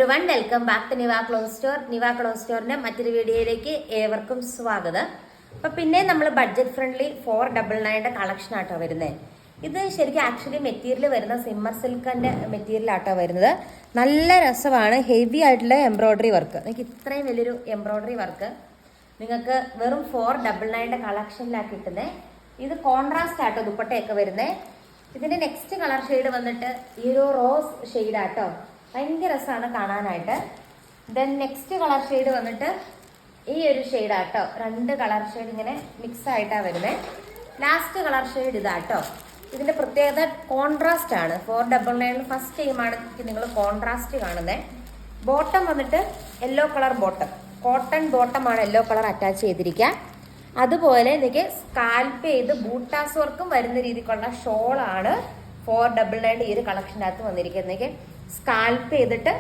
Everyone welcome back to Niva cloth store. Niva cloth സ്റ്റോറിന്റെ മറ്റൊരു വീഡിയോയിലേക്ക് ഏവർക്കും സ്വാഗതം. അപ്പൊ പിന്നെ നമ്മൾ ബഡ്ജറ്റ് ഫ്രണ്ട്ലി 499 കളക്ഷൻ ആട്ടോ വരുന്നത്. ഇത് ശരിക്കും ആക്ച്വലി മെറ്റീരിയൽ വരുന്ന സിമ്മർ സിൽക്കിന്റെ മെറ്റീരിയൽ ആട്ടോ വരുന്നത്. നല്ല രസമാണ്, ഹെവി ആയിട്ടുള്ള എംബ്രോയിഡറി വർക്ക്. നിങ്ങൾക്ക് ഇത്രയും വലിയൊരു എംബ്രോയിഡറി വർക്ക് നിങ്ങൾക്ക് വെറും 499 കളക്ഷനിലാണ് കിട്ടുന്നത്. ഇത് കോൺട്രാസ്റ്റ് ആട്ടോ ദുപ്പട്ടയൊക്കെ വരുന്നത്. ഇതിന്റെ നെക്സ്റ്റ് കളർ ഷെയ്ഡ് വന്നിട്ട് ഈ ഒരു റോസ് ഷെയ്ഡാട്ടോ, ഭയങ്കര രസമാണ് കാണാനായിട്ട്. ദെൻ നെക്സ്റ്റ് കളർ ഷെയ്ഡ് വന്നിട്ട് ഈ ഒരു ഷെയ്ഡാട്ടോ, രണ്ട് കളർ ഷെയ്ഡ് ഇങ്ങനെ മിക്സ് ആയിട്ടാണ് വരുന്നത്. ലാസ്റ്റ് കളർ ഷെയ്ഡ് ഇതാട്ടോ. ഇതിന്റെ പ്രത്യേകത കോൺട്രാസ്റ്റ് ആണ്. 499 ഫസ്റ്റ് ടൈമാണ് നിങ്ങൾ കോൺട്രാസ്റ്റ് കാണുന്നത്. ബോട്ടം വന്നിട്ട് യെല്ലോ കളർ ബോട്ടം, കോട്ടൺ ബോട്ടമാണ് യെല്ലോ കളർ അറ്റാച്ച് ചെയ്തിരിക്കുക. അതുപോലെ എനിക്ക് സ്കാൽപ്പ് ചെയ്ത് ബൂട്ടാസ് വർക്കും വരുന്ന രീതിക്കുള്ള ഷോളാണ് 499 ഈ ഒരു കളക്ഷനകത്ത് വന്നിരിക്കുന്നത്. സ്കാൽപ്പ് ചെയ്തിട്ട്